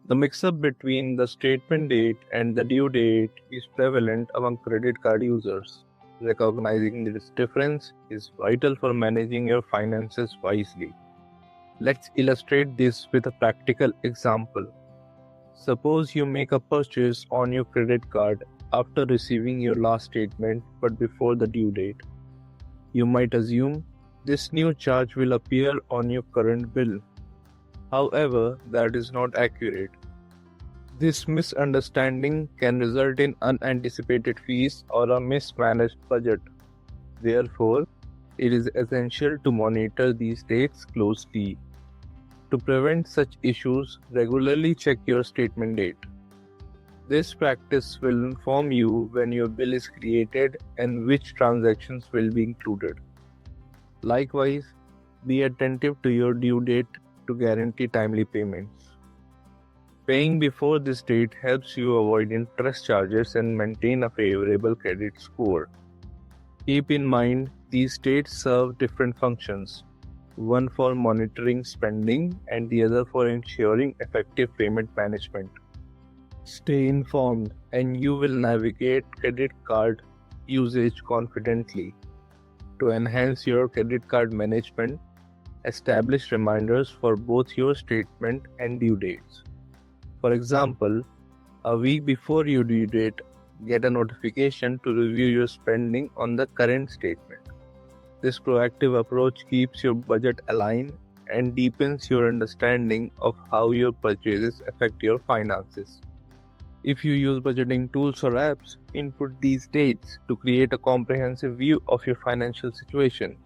The mix-up between the statement date and the due date is prevalent among credit card users. Recognizing this difference is vital for managing your finances wisely. Let's illustrate this with a practical example. Suppose you make a purchase on your credit card after receiving your last statement but before the due date. You might assume this new charge will appear on your current bill. However, that is not accurate. This misunderstanding can result in unanticipated fees or a mismanaged budget. Therefore, it is essential to monitor these dates closely. To prevent such issues, regularly check your statement date. This practice will inform you when your bill is created and which transactions will be included. Likewise, be attentive to your due date to guarantee timely payments. Paying before this date helps you avoid interest charges and maintain a favorable credit score. Keep in mind, these dates serve different functions, one for monitoring spending and the other for ensuring effective payment management. Stay informed and you will navigate credit card usage confidently. To enhance your credit card management, establish reminders for both your statement and due dates. For example, a week before your due date, get a notification to review your spending on the current statement. This proactive approach keeps your budget aligned and deepens your understanding of how your purchases affect your finances. If you use budgeting tools or apps, input these dates to create a comprehensive view of your financial situation.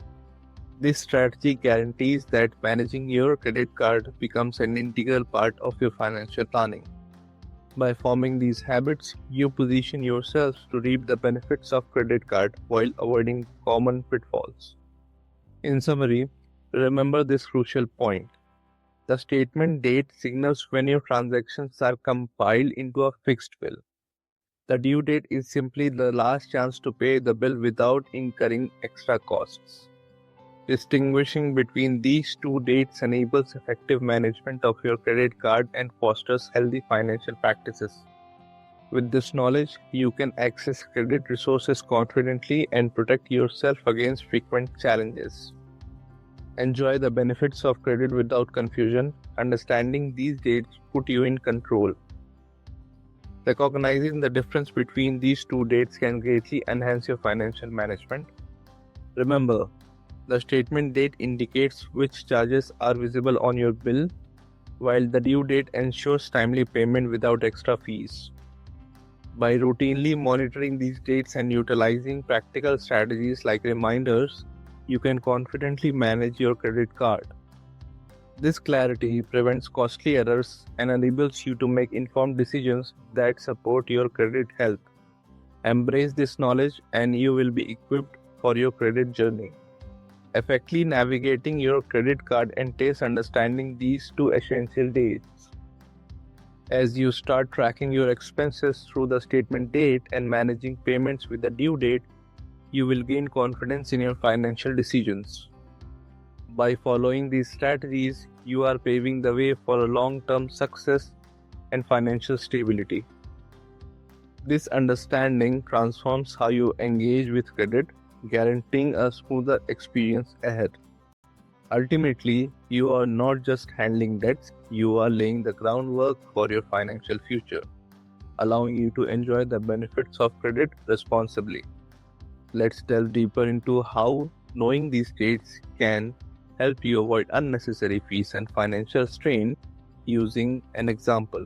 This strategy guarantees that managing your credit card becomes an integral part of your financial planning. By forming these habits, you position yourself to reap the benefits of credit card while avoiding common pitfalls. In summary, remember this crucial point. The statement date signals when your transactions are compiled into a fixed bill. The due date is simply the last chance to pay the bill without incurring extra costs. Distinguishing between these two dates enables effective management of your credit card and fosters healthy financial practices. With this knowledge, you can access credit resources confidently and protect yourself against frequent challenges. Enjoy the benefits of credit without confusion. Understanding these dates put you in control. Recognizing the difference between these two dates can greatly enhance your financial management. Remember, the statement date indicates which charges are visible on your bill, while the due date ensures timely payment without extra fees. By routinely monitoring these dates and utilizing practical strategies like reminders, you can confidently manage your credit card. This clarity prevents costly errors and enables you to make informed decisions that support your credit health. Embrace this knowledge and you will be equipped for your credit journey. Effectively navigating your credit card entails understanding these two essential dates. As you start tracking your expenses through the statement date and managing payments with the due date, you will gain confidence in your financial decisions. By following these strategies, you are paving the way for a long-term success and financial stability. This understanding transforms how you engage with credit, guaranteeing a smoother experience ahead. Ultimately, you are not just handling debts, you are laying the groundwork for your financial future, allowing you to enjoy the benefits of credit responsibly. Let's delve deeper into how knowing these dates can help you avoid unnecessary fees and financial strain using an example.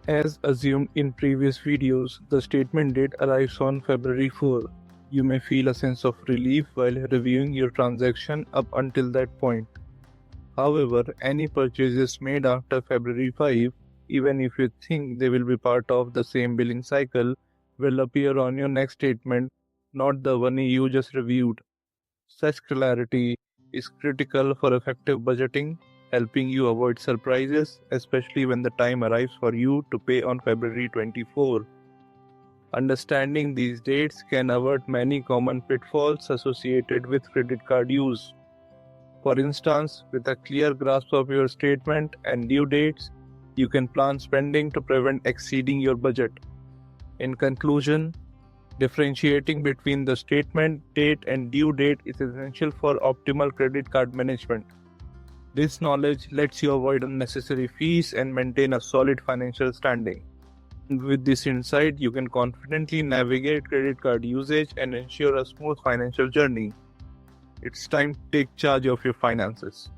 As assumed in previous videos, the statement date arrives on February 4. You may feel a sense of relief while reviewing your transaction up until that point. However, any purchases made after February 5, even if you think they will be part of the same billing cycle, will appear on your next statement, not the one you just reviewed. Such clarity is critical for effective budgeting, helping you avoid surprises, especially when the time arrives for you to pay on February 24. Understanding these dates can avert many common pitfalls associated with credit card use. For instance, with a clear grasp of your statement and due dates, You can plan spending to prevent exceeding your budget. In conclusion, differentiating between the statement date and due date is essential for optimal credit card management. This knowledge lets you avoid unnecessary fees and maintain a solid financial standing. With this insight, you can confidently navigate credit card usage and ensure a smooth financial journey. It's time to take charge of your finances.